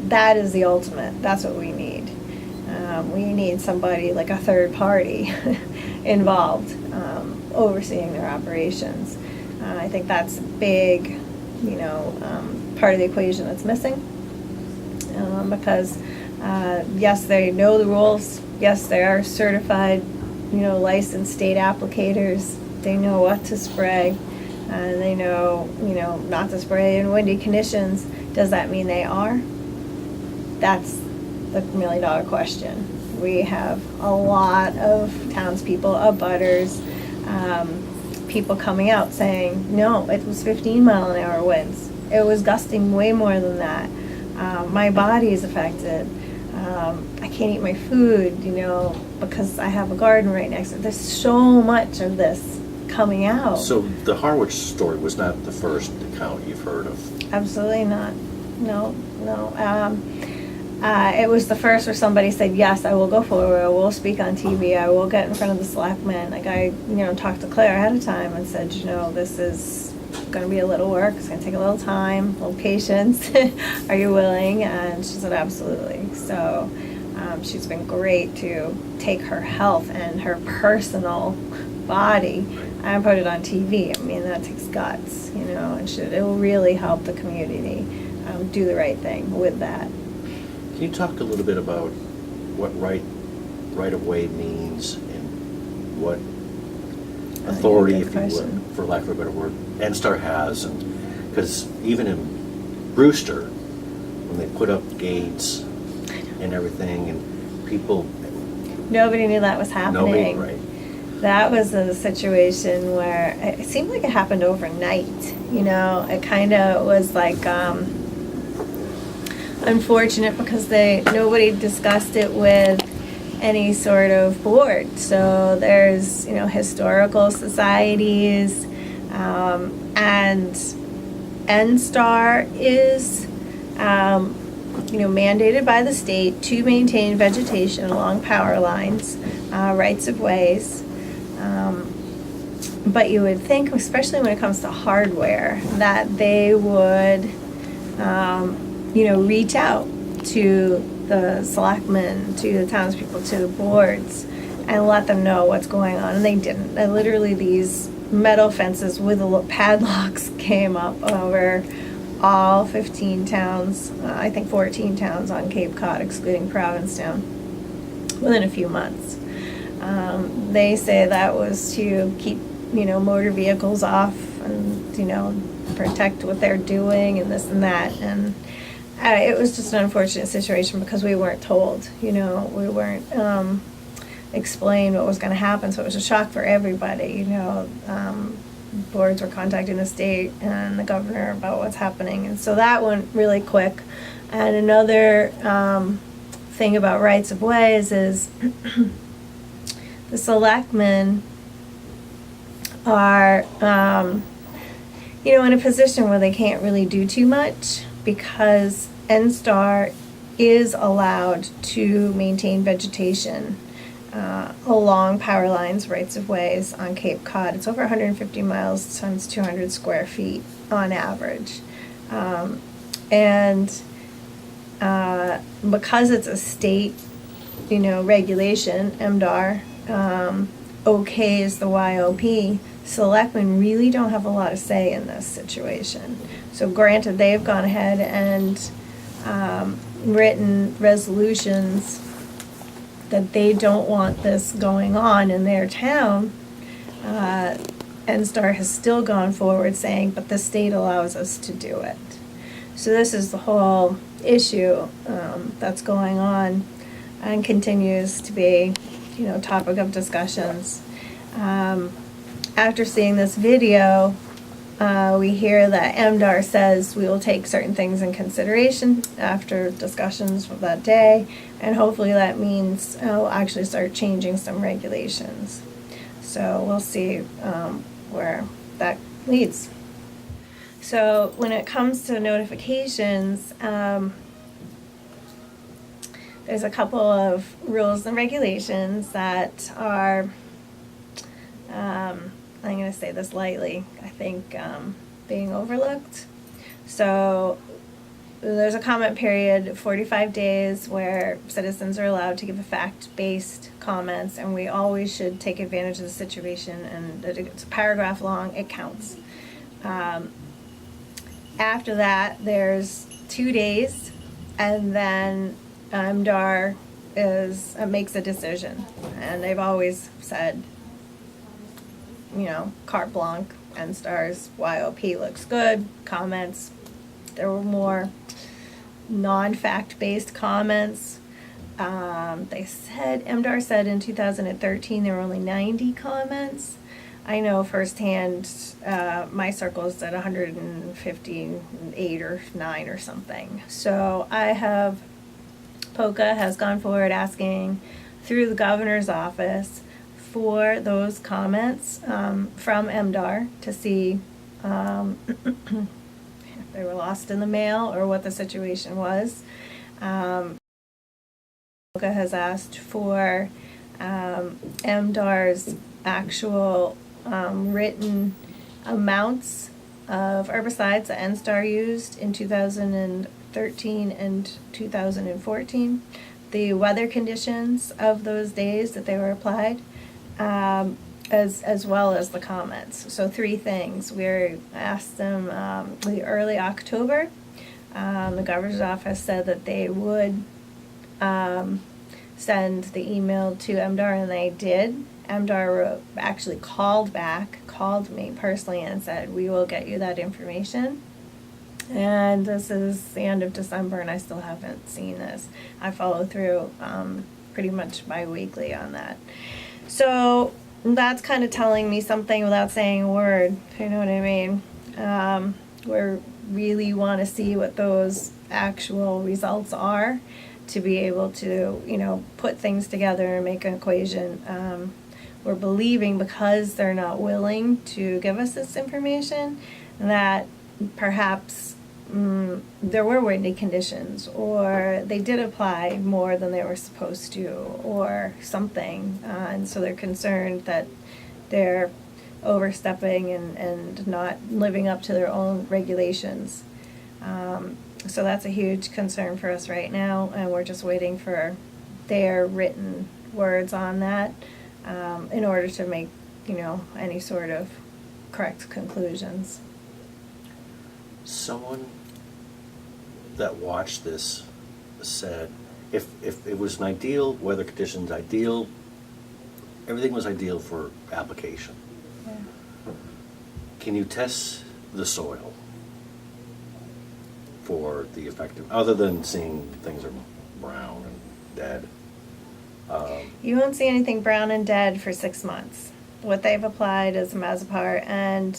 That is the ultimate. That's what we need. We need somebody like a third party involved, overseeing their operations. I think that's a big, part of the equation that's missing. Because yes, they know the rules. Yes, they are certified, licensed state applicators. They know what to spray. They know, not to spray in windy conditions. Does that mean they are? That's the million-dollar question. We have a lot of townspeople, abutters, people coming out saying, no, it was 15-mile-an-hour winds. It was gusting way more than that. My body is affected. I can't eat my food, because I have a garden right next to it. There's so much of this coming out. So the Harwich story was not the first account you've heard of? Absolutely not. No. It was the first where somebody said, yes, I will go forward, I will speak on TV, I will get in front of the selectmen. Like I, talked to Claire ahead of time and said, this is going to be a little work, it's going to take a little time, a little patience. Are you willing? And she said, absolutely. So she's been great to take her health and her personal body and put it on TV. I mean, that takes guts, and it will really help the community do the right thing with that. Can you talk a little bit about what right-of-way means and what authority, if you would, for lack of a better word, NSTAR has? And because even in Brewster, when they put up gates and everything, and people... Nobody knew that was happening. Nobody, right. That was a situation where it seemed like it happened overnight. It kind of was like... unfortunate because nobody discussed it with any sort of board. So there's historical societies, and NSTAR is mandated by the state to maintain vegetation along power lines, rights of ways. But you would think, especially when it comes to hardware, that they would reach out to the selectmen, to the townspeople, to the boards, and let them know what's going on. And they didn't. And literally these metal fences with padlocks came up over all 15 towns, I think 14 towns on Cape Cod, excluding Provincetown, within a few months. They say that was to keep, motor vehicles off and, protect what they're doing and this and that. And it was just an unfortunate situation because we weren't told, we weren't explained what was going to happen. So it was a shock for everybody, boards were contacting the state and the governor about what's happening. And so that went really quick. And another thing about rights of ways is the selectmen are, in a position where they can't really do too much because NSTAR is allowed to maintain vegetation along power lines, rights of ways on Cape Cod. It's over 150 miles times 200 square feet on average. And because it's a state, regulation, MDR, okays the YOP, selectmen really don't have a lot of say in this situation. So granted, they've gone ahead and written resolutions that they don't want this going on in their town. NSTAR has still gone forward saying, but the state allows us to do it. So this is the whole issue that's going on and continues to be, topic of discussions. After seeing this video, we hear that MDR says we will take certain things in consideration after discussions of that day, and hopefully that means we'll actually start changing some regulations. So we'll see where that leads. So when it comes to notifications, there's a couple of rules and regulations that are, I'm going to say this lightly, I think being overlooked. So there's a comment period, 45 days, where citizens are allowed to give a fact-based comments, and we always should take advantage of the situation, and it's a paragraph long, it counts. After that, there's 2 days, and then MDR makes a decision, and they've always said, carte blanche, NSTARS, YOP looks good, comments. There were more non-fact-based comments. MDR said in 2013 there were only 90 comments. I know firsthand, my circle is at 158 or 9 or something. So POCCA has gone forward asking through the governor's office for those comments from MDR to see if they were lost in the mail or what the situation was. POCCA has asked for MDR's actual written amounts of herbicides that NSTAR used in 2013 and 2014, the weather conditions of those days that they were applied, as well as the comments. So 3 things. We asked them the early October. The governor's office said that they would send the email to MDR, and they did. MDR actually called me personally and said, we will get you that information. And this is the end of December, and I still haven't seen this. I follow through pretty much bi-weekly on that. So that's kind of telling me something without saying a word, if you know what I mean. We really want to see what those actual results are to be able to, put things together and make an equation. We're believing, because they're not willing to give us this information, that perhaps there were windy conditions, or they did apply more than they were supposed to, or something, and so they're concerned that they're overstepping and not living up to their own regulations. So that's a huge concern for us right now, and we're just waiting for their written words on that in order to make, any sort of correct conclusions. Someone that watched this said, if it was an ideal weather conditions, everything was ideal for application. Yeah. Can you test the soil for the effective, other than seeing things are brown and dead? You won't see anything brown and dead for 6 months. What they've applied is Mazepar and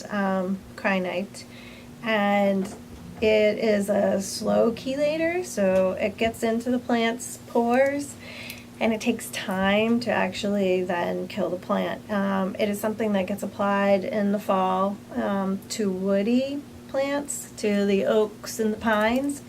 Kyanite, and it is a slow chelator, so it gets into the plant's pores, and it takes time to actually then kill the plant. It is something that gets applied in the fall to woody plants, to the oaks and the pines,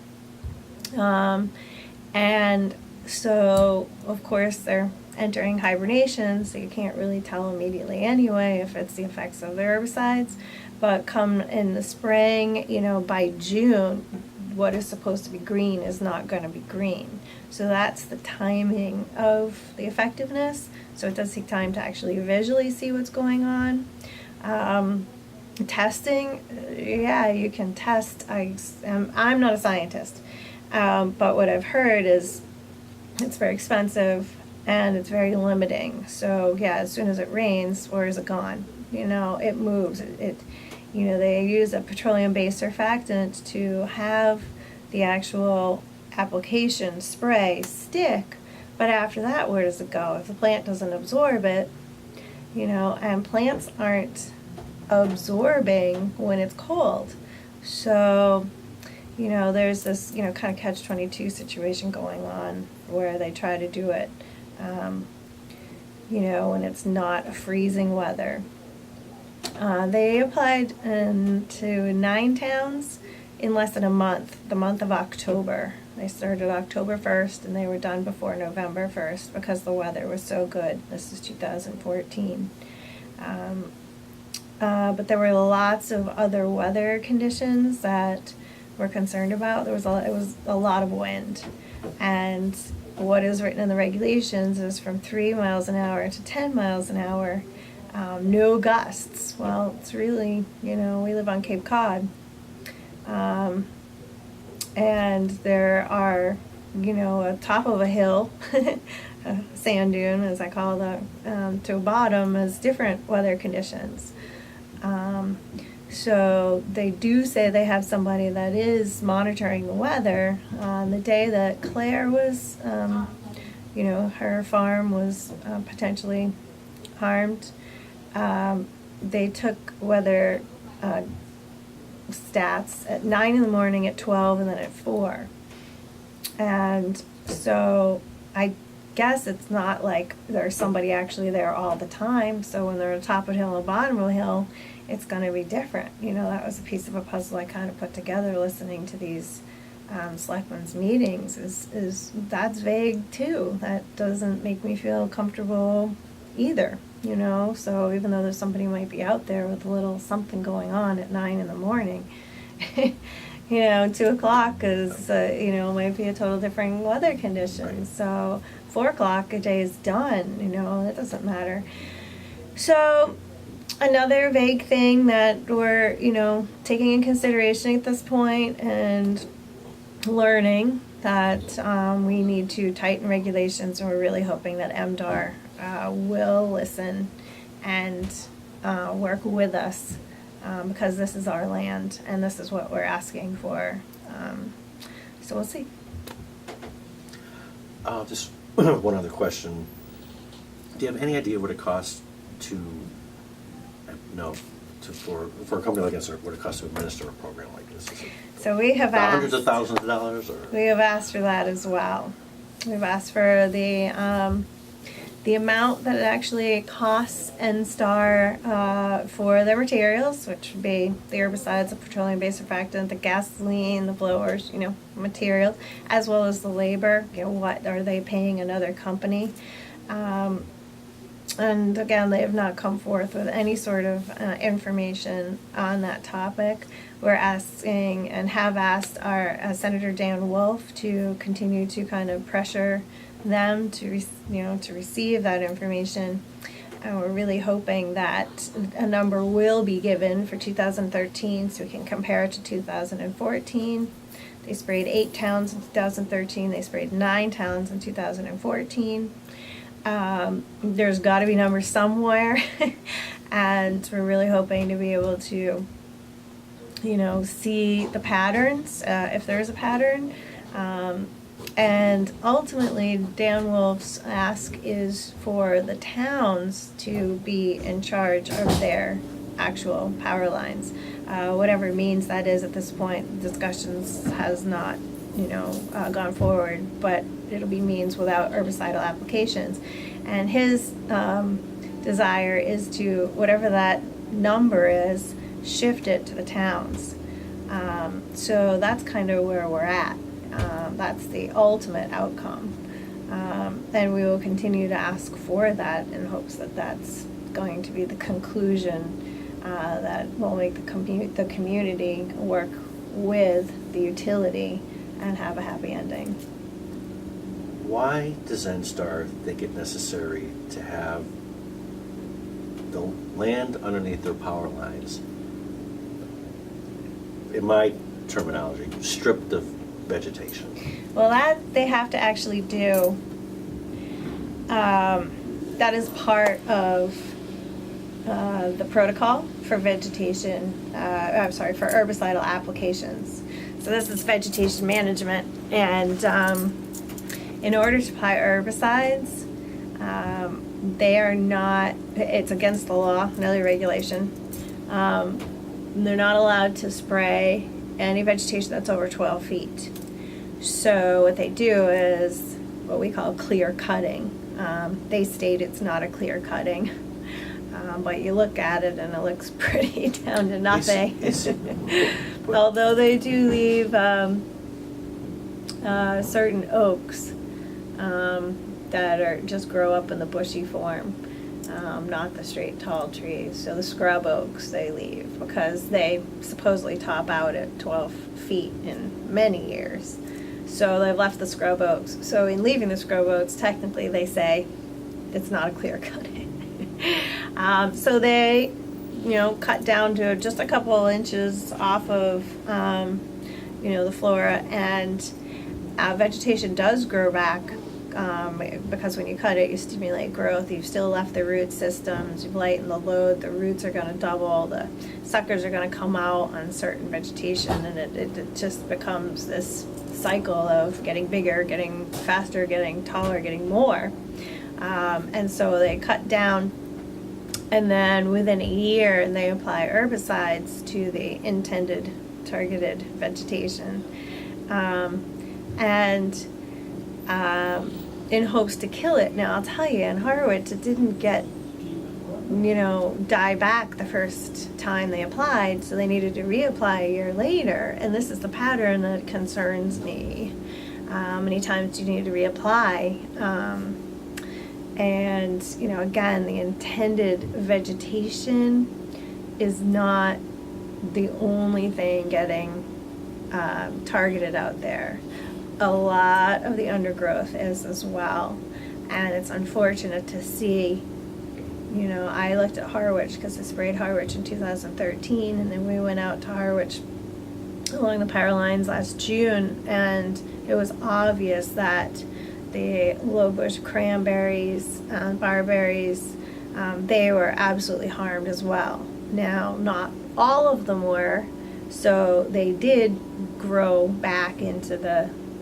and so of course they're entering hibernation, so you can't really tell immediately anyway if it's the effects of the herbicides. But come in the spring, by June, what is supposed to be green is not going to be green. So that's the timing of the effectiveness. So it does take time to actually visually see what's going on. Testing, yeah, you can test. I'm not a scientist, but what I've heard is it's very expensive and it's very limiting. So yeah, as soon as it rains, where is it gone? It moves. They use a petroleum-based surfactant to have the actual application spray stick, but after that, where does it go? If the plant doesn't absorb it, and plants aren't absorbing when it's cold. So, there's this, kind of catch-22 situation going on where they try to do it, when it's not a freezing weather. They applied to 9 towns in less than a month, the month of October. They started October 1st and they were done before November 1st because the weather was so good. This is 2014. But there were lots of other weather conditions that were concerned about. It was a lot of wind. And what is written in the regulations is from 3 miles an hour to 10 miles an hour, no gusts. Well, it's really, we live on Cape Cod. And there are, a top of a hill, a sand dune, as I call it, to a bottom is different weather conditions. So they do say they have somebody that is monitoring the weather. On the day that Claire was, her farm was potentially harmed, they took weather stats at 9 in the morning, at 12, and then at 4. And so I guess it's not like there's somebody actually there all the time. So when they're on top of the hill and bottom of the hill, it's going to be different. That was a piece of a puzzle I kind of put together listening to these selectmen's meetings. Is that's vague too. That doesn't make me feel comfortable either. So even though there's somebody who might be out there with a little something going on at 9 in the morning, 2 o'clock is, might be a total different weather condition. Right. So 4 o'clock, a day is done, it doesn't matter. So another vague thing that we're, taking in consideration at this point and learning that we need to tighten regulations, and we're really hoping that MDR will listen and work with us, because this is our land and this is what we're asking for. So we'll see. Just one other question. Do you have any idea what it costs for a company like this, or what it costs to administer a program like this? Is it So we have asked hundreds of thousands of dollars, or? We have asked for that as well. We've asked for the amount that it actually costs NSTAR for their materials, which would be the herbicides, the petroleum-based surfactant, the gasoline, the blowers, materials, as well as the labor. What are they paying another company? And again, they have not come forth with any sort of information on that topic. We're asking and have asked our Senator Dan Wolf to continue to kind of pressure them to receive that information. And we're really hoping that a number will be given for 2013 so we can compare it to 2014. They sprayed 8 towns in 2013. They sprayed 9 towns in 2014. There's got to be numbers somewhere, and we're really hoping to be able to, see the patterns, if there is a pattern. And ultimately, Dan Wolf's ask is for the towns to be in charge of their actual power lines. Whatever means that is at this point, discussions has not, gone forward, but it'll be means without herbicidal applications. And his desire is to, whatever that number is, shift it to the towns. So that's kind of where we're at. That's the ultimate outcome. And we will continue to ask for that in hopes that that's going to be the conclusion that will make the community work with the utility and have a happy ending. Why does NSTAR think it necessary to have the land underneath their power lines, in my terminology, stripped of vegetation? Well, that they have to actually do. That is part of the protocol for vegetation, for herbicidal applications. So this is vegetation management, and in order to apply herbicides, they are not, it's against the law, another regulation. They're not allowed to spray any vegetation that's over 12 feet. So what they do is what we call clear cutting. They state it's not a clear cutting, but you look at it and it looks pretty down to nothing. Although they do leave certain oaks that are just grow up in the bushy form. not the straight tall trees. So the scrub oaks they leave because they supposedly top out at 12 feet in many years. So they've left the scrub oaks. So in leaving the scrub oaks, technically they say it's not a clear cutting. So they, cut down to just a couple inches off of, the flora, and vegetation does grow back. Because when you cut it, you stimulate growth. You've still left the root systems. You've lightened the load. The roots are going to double. The suckers are going to come out on certain vegetation, and it just becomes this cycle of getting bigger, getting faster, getting taller, getting more. And so they cut down, and then within a year, they apply herbicides to the intended targeted vegetation, in hopes to kill it. Now, I'll tell you, in Harwich, it didn't get, die back the first time they applied, so they needed to reapply a year later, and this is the pattern that concerns me. How many times do you need to reapply? And, again, the intended vegetation is not the only thing getting targeted out there. A lot of the undergrowth is as well, and it's unfortunate to see. I looked at Harwich because I sprayed Harwich in 2013, and then we went out to Harwich along the power lines last June, and it was obvious that the low bush cranberries, barberries, they were absolutely harmed as well. Now, not all of them were, so they did grow back into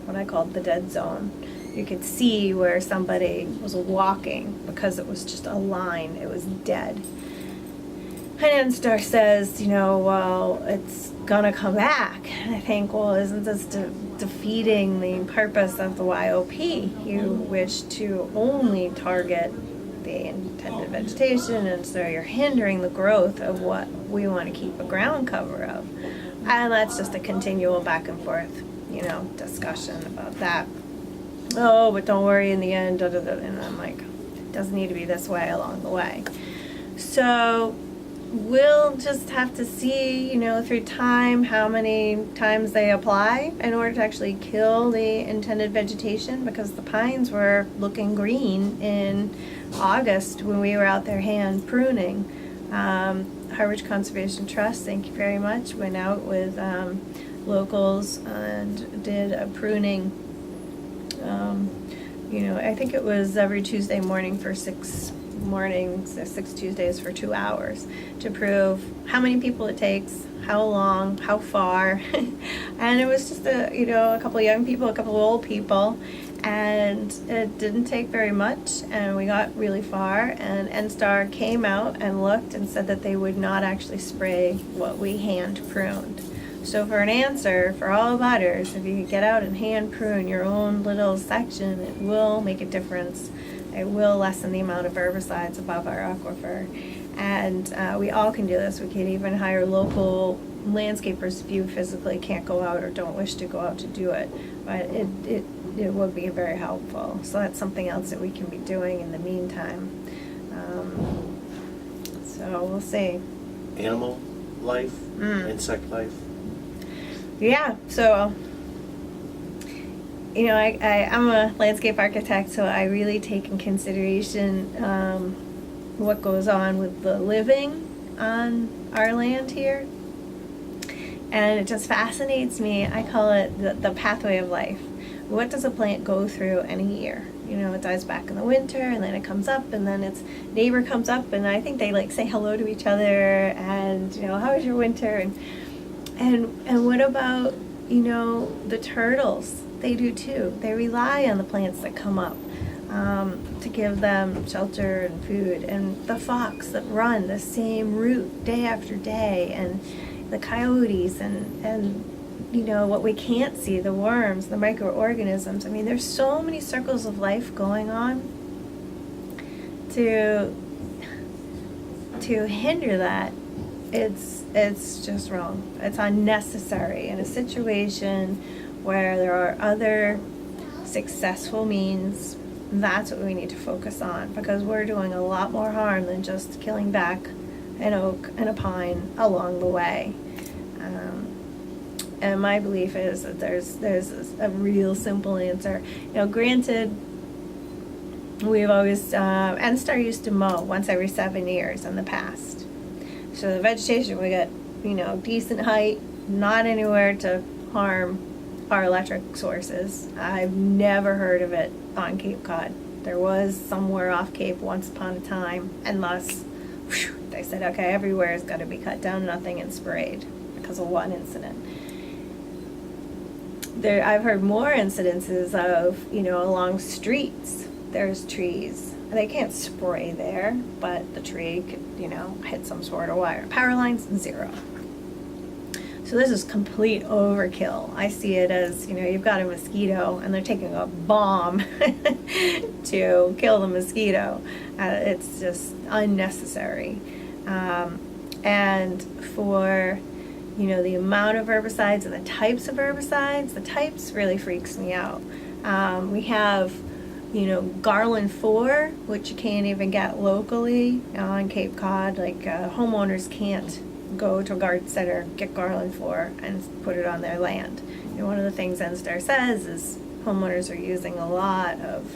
what I called the dead zone. You could see where somebody was walking because it was just a line. It was dead. And NSTAR says, well, it's gonna come back. And I think, well, isn't this defeating the purpose of the YOP? You wish to only target the intended vegetation, and so you're hindering the growth of what we want to keep a ground cover of. And that's just a continual back and forth, discussion about that. Oh, but don't worry, in the end, and I'm like, it doesn't need to be this way along the way. So we'll just have to see, through time, how many times they apply in order to actually kill the intended vegetation, because the pines were looking green in August when we were out there hand pruning. Harwich Conservation Trust, thank you very much, went out with locals and did a pruning. I think it was every Tuesday morning for 6 mornings, 6 Tuesdays for 2 hours, to prove how many people it takes, how long, how far. And it was just a couple of young people, a couple of old people, and it didn't take very much, and we got really far. And NSTAR came out and looked and said that they would not actually spray what we hand pruned. So for an answer for all butters, if you get out and hand prune your own little section, it will make a difference. It will lessen the amount of herbicides above our aquifer. And we all can do this. We can even hire local landscapers if you physically can't go out or don't wish to go out to do it. But it would be very helpful. So that's something else that we can be doing in the meantime. So we'll see. Animal life, insect life. Yeah, so, I'm a landscape architect, so I really take in consideration what goes on with the living on our land here. And it just fascinates me. I call it the pathway of life. What does a plant go through in a year? It dies back in the winter, and then it comes up, and then its neighbor comes up, and I think they say hello to each other, and how was your winter? And what about, the turtles? They do too. They rely on the plants that come up to give them shelter and food. And the fox that run the same route day after day, and the coyotes, and what we can't see, the worms, the microorganisms. I mean, there's so many circles of life going on. To hinder that, it's just wrong. It's unnecessary in a situation where there are other successful means That's what we need to focus on, because we're doing a lot more harm than just killing back an oak and a pine along the way. And my belief is that there's a real simple answer. Granted, we've always, NSTAR used to mow once every 7 years in the past. So the vegetation, we got, decent height, not anywhere to harm our electric sources. I've never heard of it on Cape Cod. There was somewhere off Cape once upon a time, and thus, they said, okay, everywhere has got to be cut down, nothing and sprayed because of one incident. I've heard more incidences of, along streets, there's trees. They can't spray there, but the tree could, hit some sort of wire. Power lines, zero. So this is complete overkill. I see it as, you've got a mosquito and they're taking a bomb to kill the mosquito. It's just unnecessary. And for the amount of herbicides and the types of herbicides, the types really freaks me out. We have, Garland 4, which you can't even get locally on Cape Cod. Like homeowners can't go to a garden center, get Garland 4, and put it on their land. And one of the things NSTAR says is homeowners are using a lot of,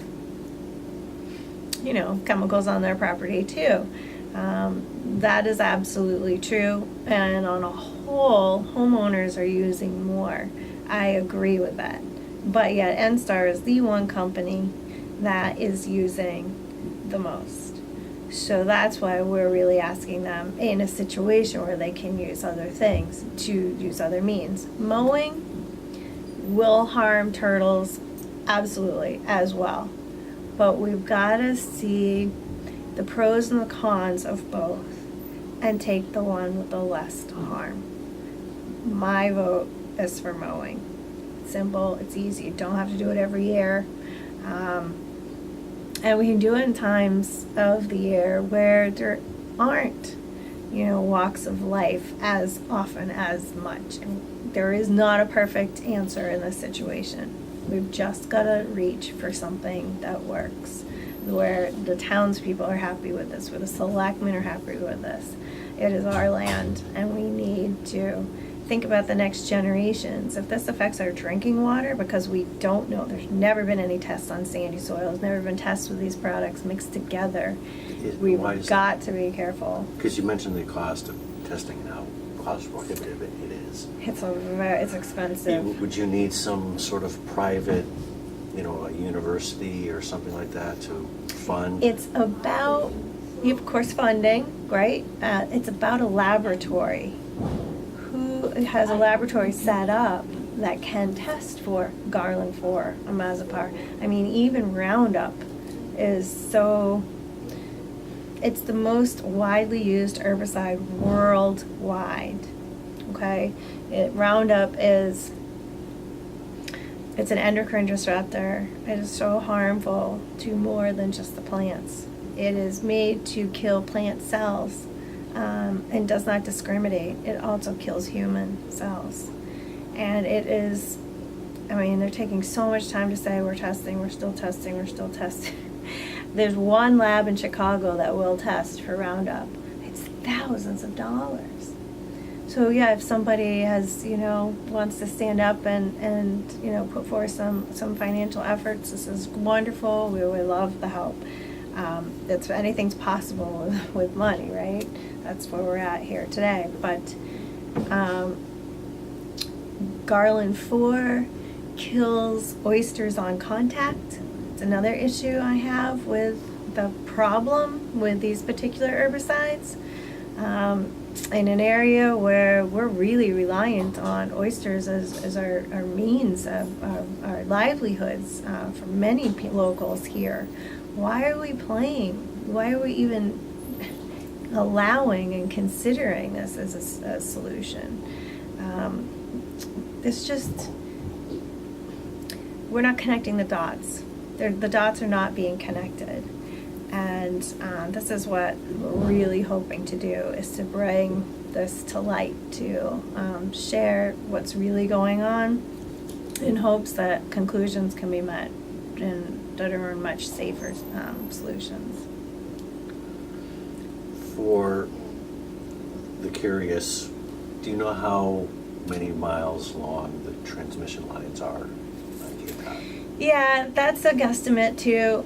chemicals on their property too. That is absolutely true, and on a whole, homeowners are using more. I agree with that. But yet NSTAR is the one company that is using the most. So that's why we're really asking them, in a situation where they can use other things, to use other means. Mowing will harm turtles, absolutely, as well. But we've got to see the pros and the cons of both and take the one with the less harm. My vote is for mowing. It's simple, it's easy, you don't have to do it every year. And we can do it in times of the year where there aren't, walks of life as often as much. And there is not a perfect answer in this situation. We've just got to reach for something that works, where the townspeople are happy with this, where the selectmen are happy with this. It is our land, and we need to think about the next generations. If this affects our drinking water, because we don't know, there's never been any tests on sandy soil, there's never been tests with these products mixed together. We've got to be careful. Because you mentioned the cost of testing and how cost prohibitive it is. It's expensive. Would you need some sort of private, a university or something like that to fund? It's about, of course, funding, right? It's about a laboratory. Who has a laboratory set up that can test for Garland 4, Amazepar? I mean, even Roundup is it's the most widely used herbicide worldwide, okay? Roundup it's an endocrine disruptor. It is so harmful to more than just the plants. It is made to kill plant cells. And does not discriminate. It also kills human cells. And it is, they're taking so much time to say we're testing, we're still testing, we're still testing. There's one lab in Chicago that will test for Roundup. It's thousands of dollars. So yeah, if somebody has, wants to stand up and put forth some financial efforts, this is wonderful. We would love the help. Anything's possible with money, right? That's where we're at here today. But Garland 4 kills oysters on contact. It's another issue I have with the problem with these particular herbicides. In an area where we're really reliant on oysters as our means of our livelihoods for many locals here, why are we playing? Why are we even allowing and considering this as a solution? It's just, we're not connecting the dots. The dots are not being connected. And this is what we're really hoping to do, is to bring this to light, to share what's really going on in hopes that conclusions can be met that are much safer solutions. For the curious, do you know how many miles long the transmission lines are on Cape Cod? Yeah, that's a guesstimate too.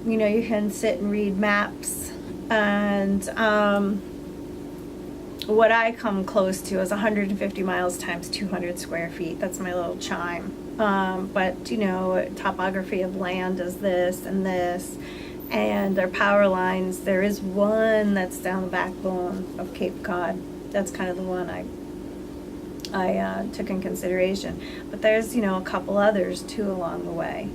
You know, you can sit and read maps, and what I come close to is 150 miles times 200 square feet. That's my little chime. But, you know, topography of land is this and this, and their power lines, there is one that's down the backbone of Cape Cod. That's kind of the one I took in consideration. But there's, you know, a couple others too along the way.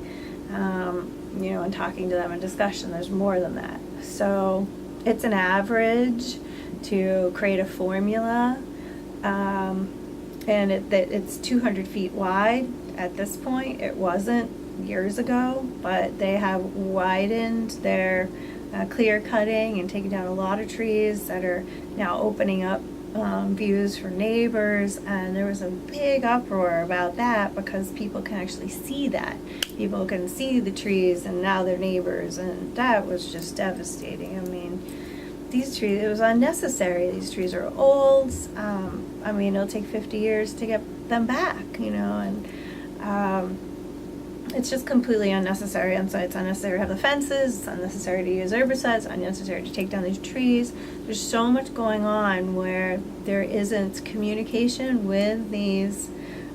You know, and talking to them in discussion, there's more than that. So it's an average to create a formula, and it's 200 feet wide at this point. It wasn't years ago, but they have widened their clear cutting and taken down a lot of trees that are now opening up views for neighbors, and there was a big uproar about that because people can actually see that. People can see the trees and now they're neighbors, and that was just devastating. I mean, these trees, it was unnecessary. These trees are old. I mean, it'll take 50 years to get them back, you know, and it's just completely unnecessary. And so it's unnecessary to have the fences, it's unnecessary to use herbicides, it's unnecessary to take down these trees. There's so much going on where there isn't communication with these,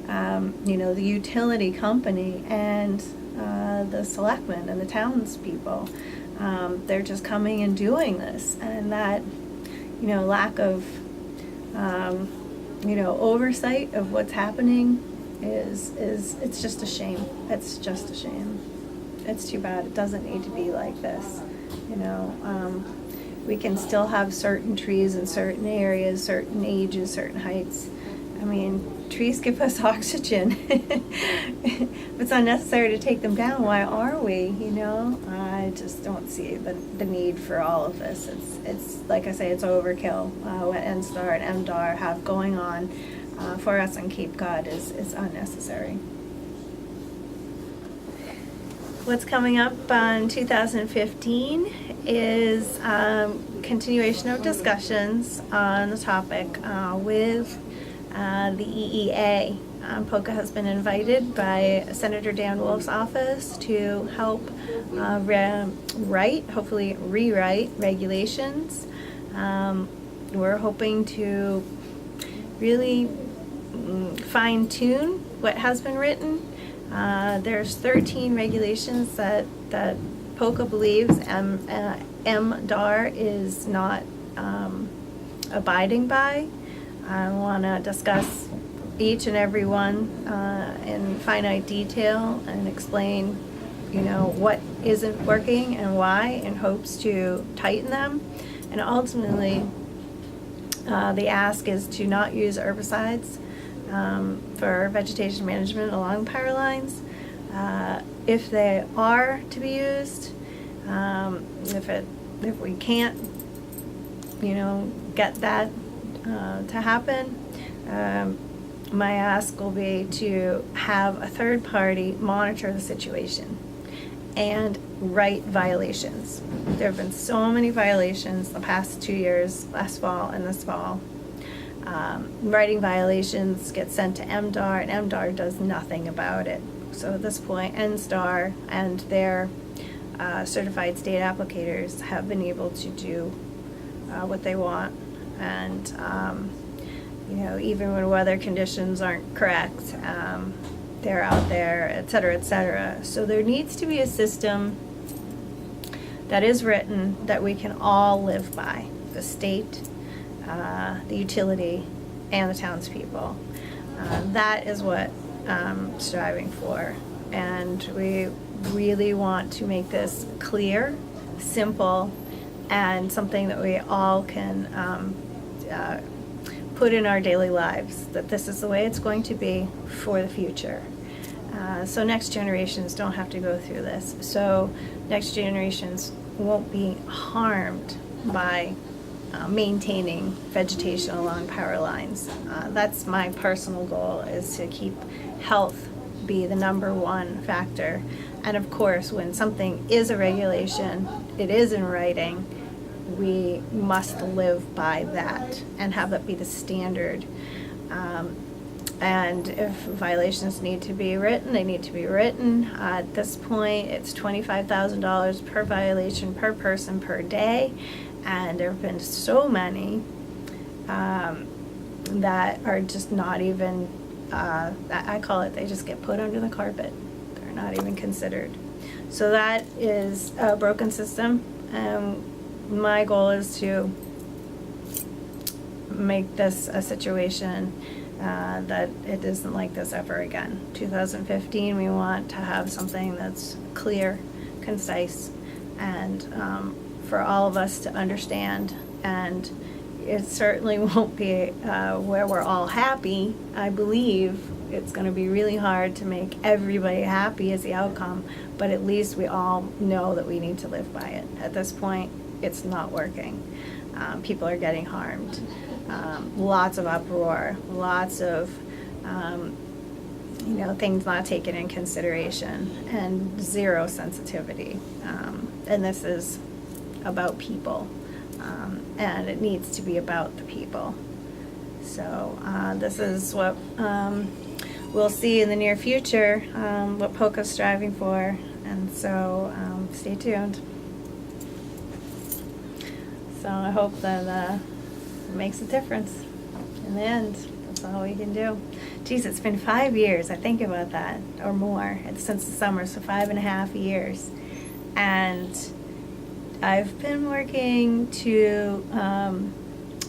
you know, the utility company and the selectmen and the townspeople. They're just coming and doing this, and that, you know, lack of, you know, oversight of what's happening is it's just a shame. It's just a shame. It's too bad. It doesn't need to be like this, you know. We can still have certain trees in certain areas, certain ages, certain heights. I mean, trees give us oxygen. If it's unnecessary to take them down, why are we, you know? I just don't see the need for all of this. It's like I say, it's overkill. What NSTAR and MDAR have going on for us on Cape Cod is unnecessary. What's coming up on 2015 is continuation of discussions on the topic with the EEA. POCCA has been invited by Senator Dan Wolf's office to help hopefully rewrite regulations. We're hoping to really fine-tune what has been written. There's 13 regulations that POCCA believes MDAR is not abiding by. I want to discuss each and every one in finite detail and explain, you know, what isn't working and why, in hopes to tighten them. And ultimately, the ask is to not use herbicides for vegetation management along power lines. If they are to be used, if we can't, you know, get that to happen, my ask will be to have a third party monitor the situation and write violations. There have been so many violations the past 2 years, last fall and this fall. Writing violations get sent to MDAR, and MDAR does nothing about it. So at this point, NSTAR and their certified state applicators have been able to do what they want. And you know, even when weather conditions aren't correct, they're out there, et cetera, et cetera. So there needs to be a system that is written that we can all live by, the state, the utility, and the townspeople. That is what I'm striving for. And we really want to make this clear, simple, and something that we all can put in our daily lives, that this is the way it's going to be for the future. So next generations don't have to go through this. So next generations won't be harmed by maintaining vegetation along power lines. That's my personal goal, is to keep health be the number one factor And of course, when something is a regulation, it is in writing, we must live by that and have that be the standard. And if violations need to be written, they need to be written. At this point, it's $25,000 per violation per person per day. And there have been so many that are just not even, I call it, they just get put under the carpet. They're not even considered. So that is a broken system. My goal is to make this a situation that it isn't like this ever again. 2015, we want to have something that's clear, concise, and for all of us to understand. And it certainly won't be where we're all happy. I believe it's going to be really hard to make everybody happy as the outcome, but at least we all know that we need to live by it. At this point, it's not working. People are getting harmed. Lots of uproar, lots of things not taken in consideration, and zero sensitivity. And this is about people, and it needs to be about the people. So this is what we'll see in the near future, what POCCA's striving for, and so stay tuned. So I hope that it makes a difference in the end. That's all we can do. Geez, it's been 5 years. I think about that, or more. It's since the summer, so 5.5 years. And I've been working to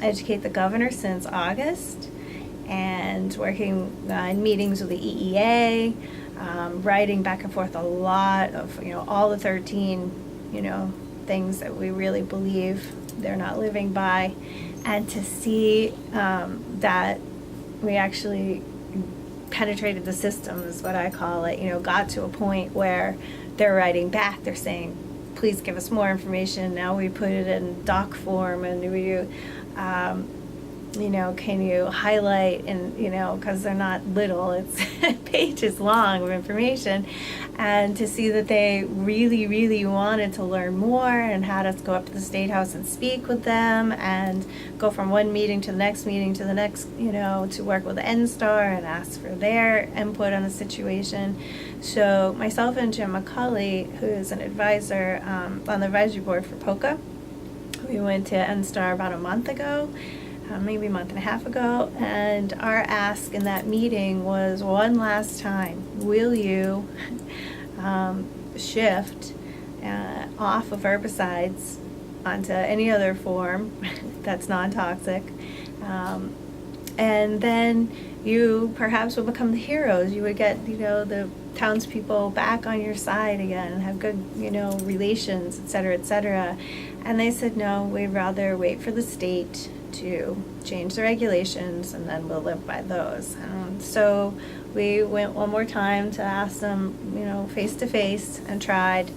educate the governor since August, and working in meetings with the EEA, writing back and forth a lot of, all the 13, things that we really believe they're not living by. And to see that we actually penetrated the system is what I call it, got to a point where they're writing back, they're saying, please give us more information. Now we put it in doc form, and we can you highlight, and because they're not little, it's pages long of information. And to see that they really, really wanted to learn more, and had us go up to the State House and speak with them, and go from one meeting to the next meeting to the next, to work with NSTAR and ask for their input on the situation. So myself and Jim Kelley, who is an advisor on the advisory board for POCCA, we went to NSTAR about a month ago, maybe a month and a half ago, and our ask in that meeting was, one last time, will you shift off of herbicides onto any other form that's non-toxic, and then you perhaps will become the heroes. You would get, the townspeople back on your side again, and have good, relations, et cetera, et cetera. And they said, no, we'd rather wait for the state to change the regulations, and then we'll live by those. So we went one more time to ask them, face to face, and tried.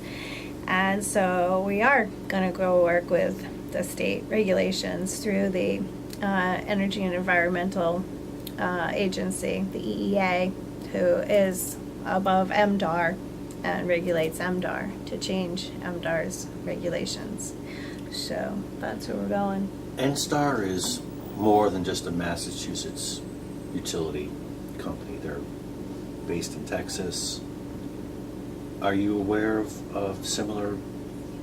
And so we are going to go work with the state regulations through the Energy and Environmental Agency, the EEA, who is above MDAR and regulates MDAR, to change MDAR's regulations. So that's where we're going. NSTAR is more than just a Massachusetts utility company. They're based in Texas. Are you aware of similar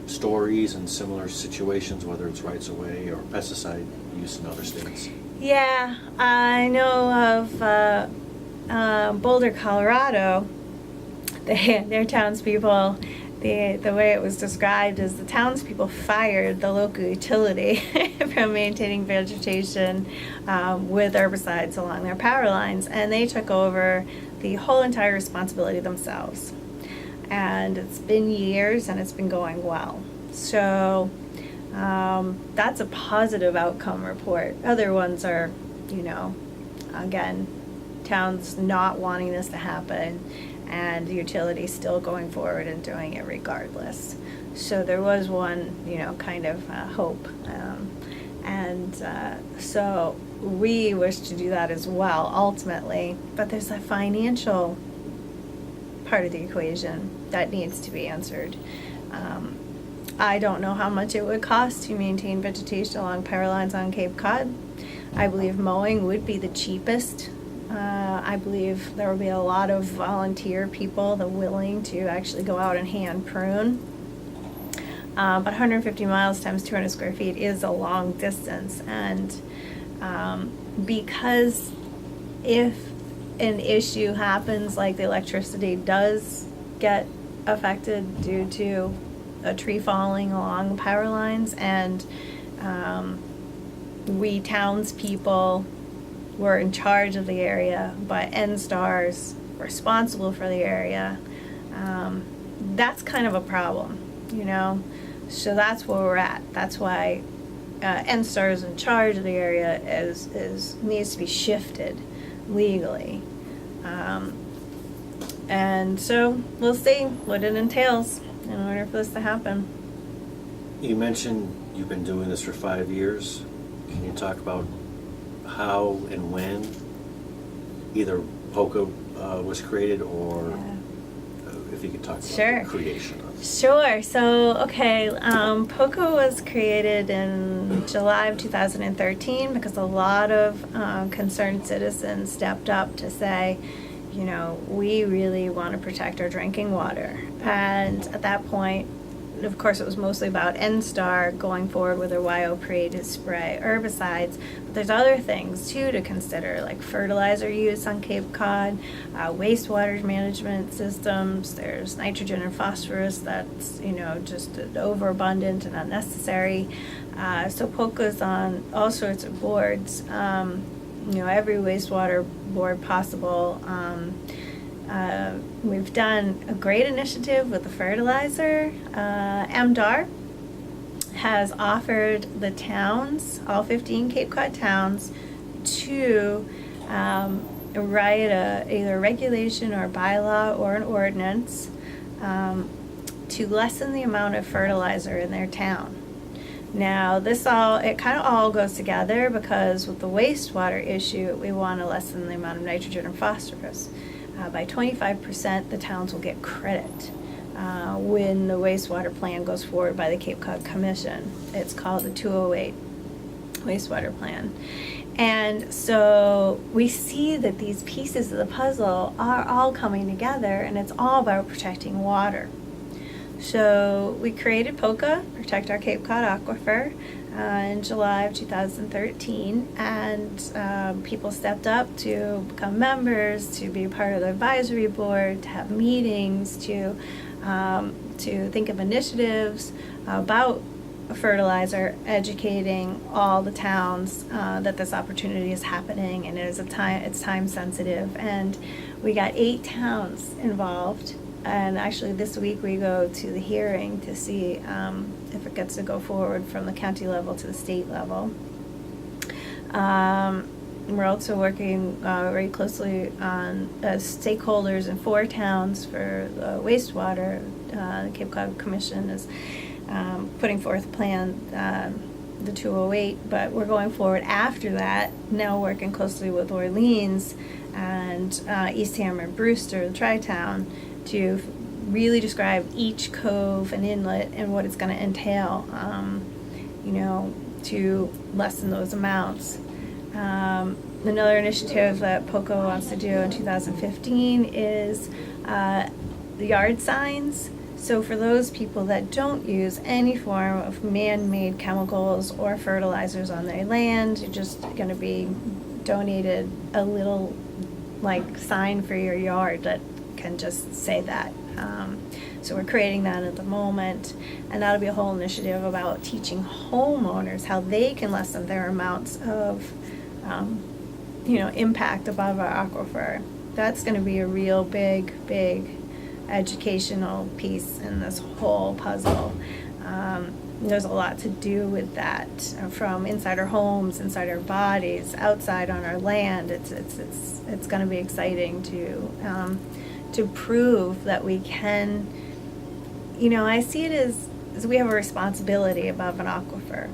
stories and similar situations, whether it's rights of way or pesticide use in other states? Yeah, I know of Boulder, Colorado. Their townspeople, the way it was described is the townspeople fired the local utility from maintaining vegetation with herbicides along their power lines, and they took over the whole entire responsibility themselves. And it's been years, and it's been going well. So that's a positive outcome report. Other ones are, again, towns not wanting this to happen, and the utility still going forward and doing it regardless. So there was one, kind of hope. So we wish to do that as well, ultimately. But there's a financial part of the equation. that needs to be answered. I don't know how much it would cost to maintain vegetation along power lines on Cape Cod. I believe mowing would be the cheapest. I believe there will be a lot of volunteer people that are willing to actually go out and hand prune. But 150 miles times 200 square feet is a long distance, and because if an issue happens, like the electricity does get affected due to a tree falling along the power lines, and we townspeople were in charge of the area, but NSTAR's responsible for the area, that's kind of a problem, you know? So that's where we're at. That's why NSTAR is in charge of the area, needs to be shifted legally. And so we'll see what it entails in order for this to happen. You mentioned you've been doing this for 5 years. Can you talk about how and when either POCCA was created, or if you could talk about Sure. the creation of it? Sure. So, okay, POCCA was created in July of 2013 because a lot of concerned citizens stepped up to say, you know, we really want to protect our drinking water. And at that point, of course, it was mostly about NSTAR going forward with their YO-PRE to spray herbicides. But there's other things, too, to consider, like fertilizer use on Cape Cod, wastewater management systems. There's nitrogen and phosphorus that's, you know, just overabundant and unnecessary. So POCCA's on all sorts of boards, you know, every wastewater board possible. We've done a great initiative with the fertilizer. MDAR has offered the towns, all 15 Cape Cod towns, to write either a regulation or a bylaw or an ordinance to lessen the amount of fertilizer in their town. Now, it kind of all goes together, because with the wastewater issue, we want to lessen the amount of nitrogen and phosphorus. By 25%, the towns will get credit when the wastewater plan goes forward by the Cape Cod Commission. It's called the 208 wastewater plan. And so we see that these pieces of the puzzle are all coming together, and it's all about protecting water. So we created POCCA, Protect Our Cape Cod Aquifer, in July of 2013, and people stepped up to become members, to be part of the advisory board, to have meetings, to think of initiatives about fertilizer, educating all the towns that this opportunity is happening, and it's time sensitive. And we got 8 towns involved. And actually this week we go to the hearing to see if it gets to go forward from the county level to the state level. We're also working very closely on stakeholders in 4 towns for wastewater. The Cape Cod Commission is putting forth a plan, the 208, but we're going forward after that, now working closely with Orleans and Eastham and Brewster, the Tri-Town, to really describe each cove and inlet and what it's going to entail, you know, to lessen those amounts. Another initiative that POCCA wants to do in 2015 is the yard signs. So for those people that don't use any form of man-made chemicals or fertilizers on their land, you're just going to be donated a little like sign for your yard that can just say that. So we're creating that at the moment, and that'll be a whole initiative about teaching homeowners how they can lessen their amounts of you know, impact above our aquifer. That's going to be a real big educational piece in this whole puzzle. There's a lot to do with that, from inside our homes, inside our bodies, outside on our land. It's going to be exciting to prove that we can. You know, I see it as we have a responsibility above an aquifer.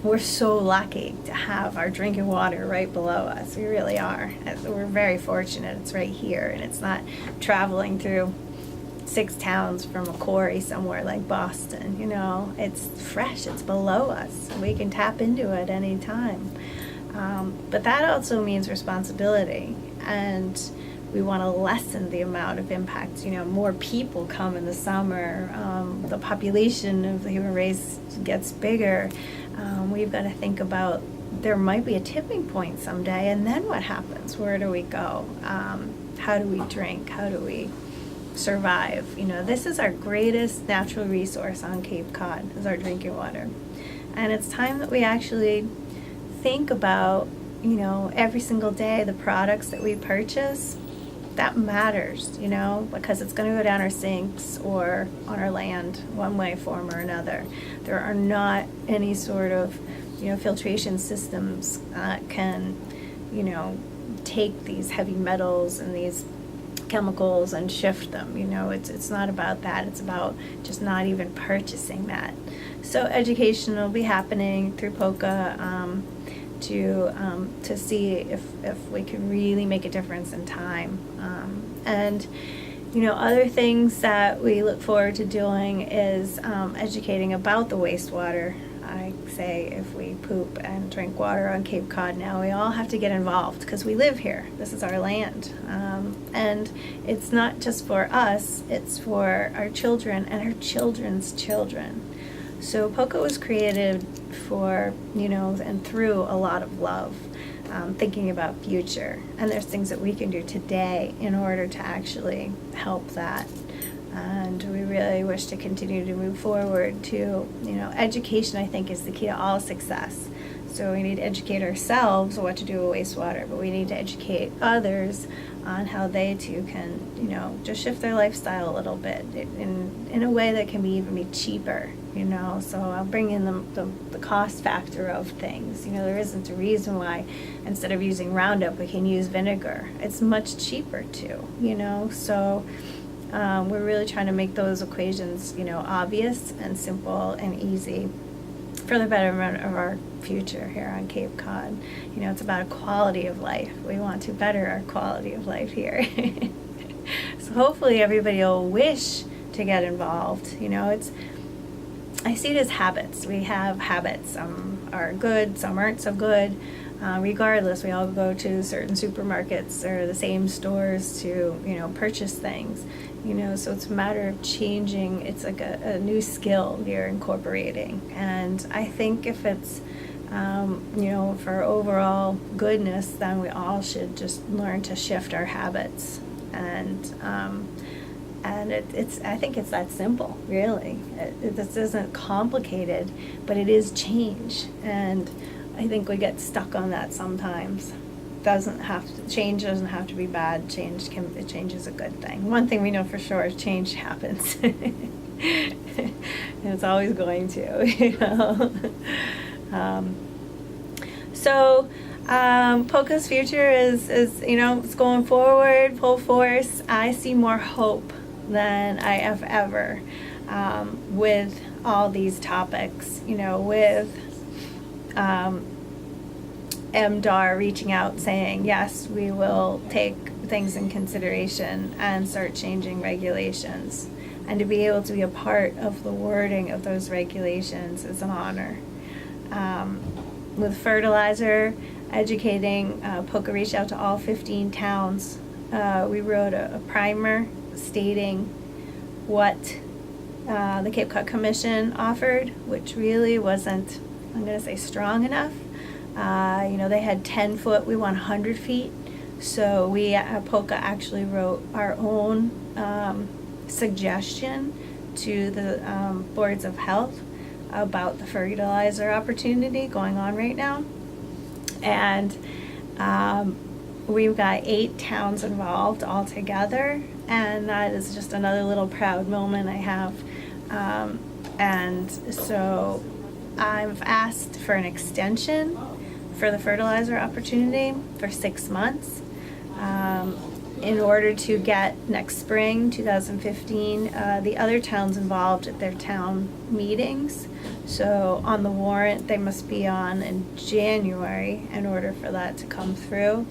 We're so lucky to have our drinking water right below us. We really are. We're very fortunate. It's right here, and it's not traveling through 6 towns from a quarry somewhere like Boston, you know. It's fresh, it's below us. We can tap into it any time. But that also means responsibility, and we want to lessen the amount of impact. You know, more people come in the summer, the population of the human race gets bigger. We've got to think about, there might be a tipping point someday, and then what happens? Where do we go? How do we drink? How do we survive? You know, this is our greatest natural resource on Cape Cod, is our drinking water. And it's time that we actually think about, you know, every single day, the products that we purchase, that matters, you know, because it's going to go down our sinks or on our land one way, form, or another. There are not any sort of, you know, filtration systems that can, you know, take these heavy metals and these chemicals and shift them. You know, it's not about that. It's about just not even purchasing that. So education will be happening through POCCA to see if we can really make a difference in time. And you know, other things that we look forward to doing is educating about the wastewater. I say if we poop and drink water on Cape Cod now, we all have to get involved because we live here. This is our land. And it's not just for us, it's for our children and our children's children. So POCCA was created for, you know, and through a lot of love, thinking about future. And there's things that we can do today in order to actually help that. And we really wish to continue to move forward to, you know, education, I think, is the key to all success. So we need to educate ourselves what to do with wastewater, but we need to educate others on how they too can, you know, just shift their lifestyle a little bit in a way that can even be cheaper, you know. So I'll bring in the cost factor of things. You know, there isn't a reason why instead of using Roundup we can use vinegar. It's much cheaper too, you know. So we're really trying to make those equations, you know, obvious and simple and easy for the betterment of our future here on Cape Cod. You know, it's about a quality of life. We want to better our quality of life here. So hopefully everybody will wish to get involved. You know, I see it as habits. We have habits. Some are good, some aren't so good. Regardless, we all go to certain supermarkets or the same stores to, you know, purchase things. You know, so it's a matter of changing. It's like a new skill you're incorporating. And I think if it's, you know, for overall goodness, then we all should just learn to shift our habits. And I think it's that simple, really. This isn't complicated, but it is change. And I think we get stuck on that sometimes. Change doesn't have to be bad. Change is a good thing. One thing we know for sure is change happens. And it's always going to, you know. So POCCA's future is, you know, it's going forward, full force. I see more hope than I have ever with all these topics, you know, with MDAR reaching out saying, yes, we will take things in consideration and start changing regulations. And to be able to be a part of the wording of those regulations is an honor. With fertilizer, educating, POCCA reached out to all 15 towns. We wrote a primer stating what the Cape Cod Commission offered, which really wasn't, I'm going to say, strong enough. You know, they had 10 foot, we want 100 feet. So we at POCCA actually wrote our own suggestion to the boards of health about the fertilizer opportunity going on right now. And we've got 8 towns involved all together, and that is just another little proud moment I have. And so I've asked for an extension for the fertilizer opportunity for 6 months in order to get next spring, 2015, the other towns involved at their town meetings. So on the warrant, they must be on in January in order for that to come through.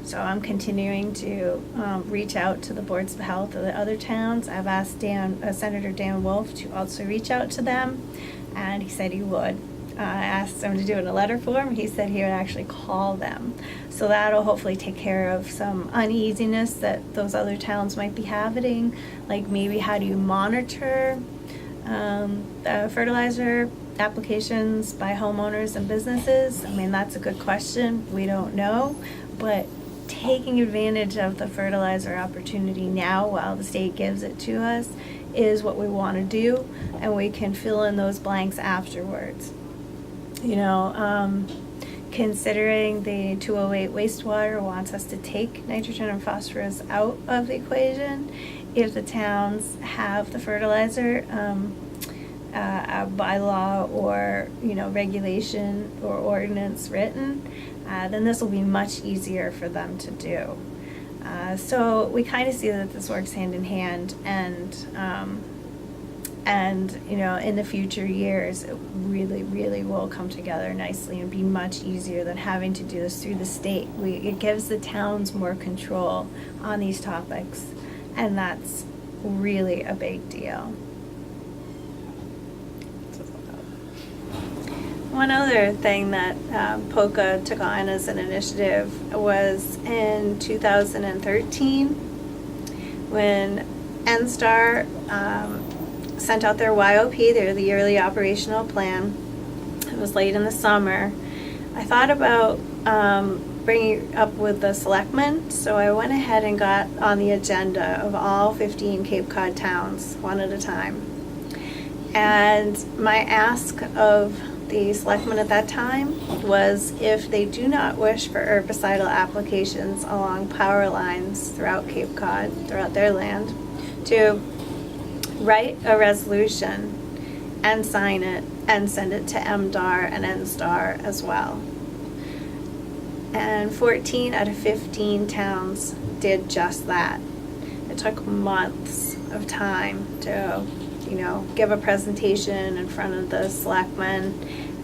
So I'm continuing to reach out to the boards of health of the other towns. I've asked Senator Dan Wolf to also reach out to them, and he said he would. I asked him to do it in a letter form. He said he would actually call them. So that'll hopefully take care of some uneasiness that those other towns might be having. Like maybe how do you monitor fertilizer applications by homeowners and businesses? I mean, that's a good question. We don't know. But taking advantage of the fertilizer opportunity now while the state gives it to us is what we want to do, and we can fill in those blanks afterwards. You know, considering the 208 wastewater wants us to take nitrogen and phosphorus out of the equation, if the towns have the fertilizer by law or, you know, regulation or ordinance written, then this will be much easier for them to do. So we kind of see that this works hand in hand, and you know, in the future years, it really, really will come together nicely and be much easier than having to do this through the state. It gives the towns more control on these topics, and that's really a big deal. One other thing that POCCA took on as an initiative was in 2013 when NSTAR sent out their YOP, the yearly operational plan. It was late in the summer. I thought about bringing it up with the selectmen, so I went ahead and got on the agenda of all 15 Cape Cod towns, one at a time. And my ask of the selectmen at that time was, if they do not wish for herbicidal applications along power lines throughout Cape Cod, throughout their land, to write a resolution and sign it and send it to MDAR and NSTAR as well. And 14 out of 15 towns did just that. It took months of time to, you know, give a presentation in front of the selectmen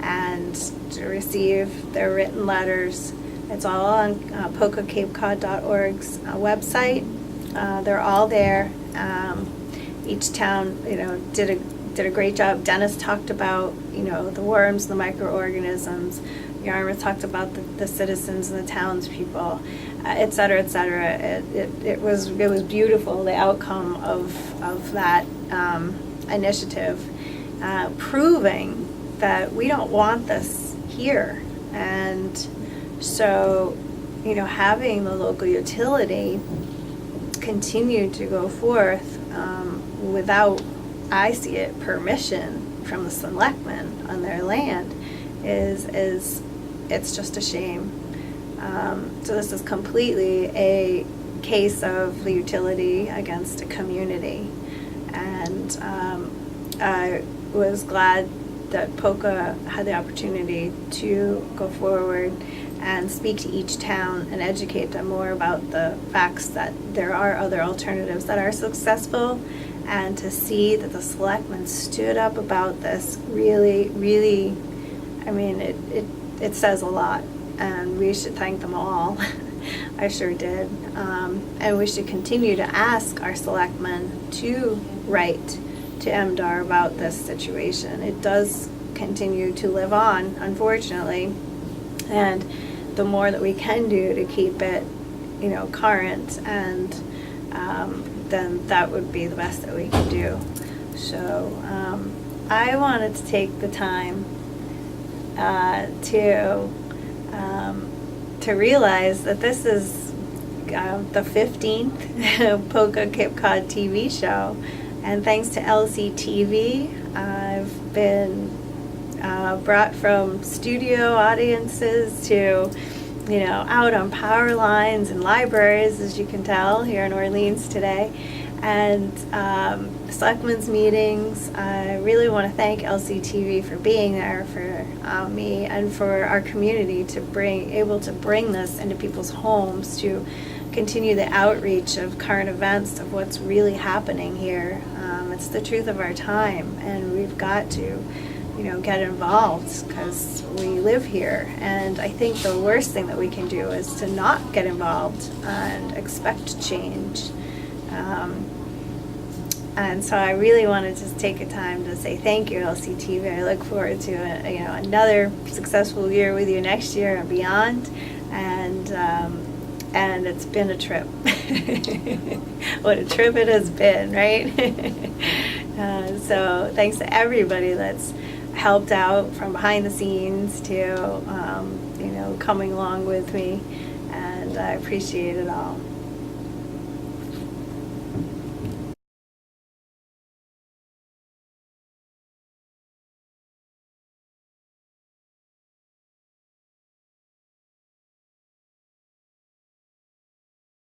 and to receive their written letters. It's all on POCCA-CapeCod.org's website. They're all there. Each town, you know, did a great job. Dennis talked about, you know, the worms, the microorganisms. Yarmouth talked about the citizens and the townspeople, et cetera, et cetera. It was beautiful, the outcome of that initiative, proving that we don't want this here. And so, you know, having the local utility continue to go forth without, I see it, permission from the selectmen on their land is it's just a shame. So this is completely a case of the utility against a community, and I was glad that POCCA had the opportunity to go forward and speak to each town and educate them more about the facts that there are other alternatives that are successful, and to see that the selectmen stood up about this really, really, I mean, it says a lot, and we should thank them all. I sure did. And we should continue to ask our selectmen to write to MDAR about this situation. It does continue to live on, unfortunately, and the more that we can do to keep it, you know, current, and then that would be the best that we can do. So I wanted to take the time to realize that this is the 15th POCCA Cape Cod TV show, and thanks to LCTV, I've been brought from studio audiences to, you know, out on power lines and libraries, as you can tell, here in Orleans today, and selectmen's meetings. I really want to thank LCTV for being there for me and for our community to able to bring this into people's homes, to continue the outreach of current events, of what's really happening here. It's the truth of our time, and we've got to get involved because we live here. And I think the worst thing that we can do is to not get involved and expect change. And so I really want to just take a time to say thank you, LCTV. I look forward to another successful year with you next year and beyond. And it's been a trip. What a trip it has been, right? So thanks to everybody that's helped out from behind the scenes to coming along with me, and I appreciate it all.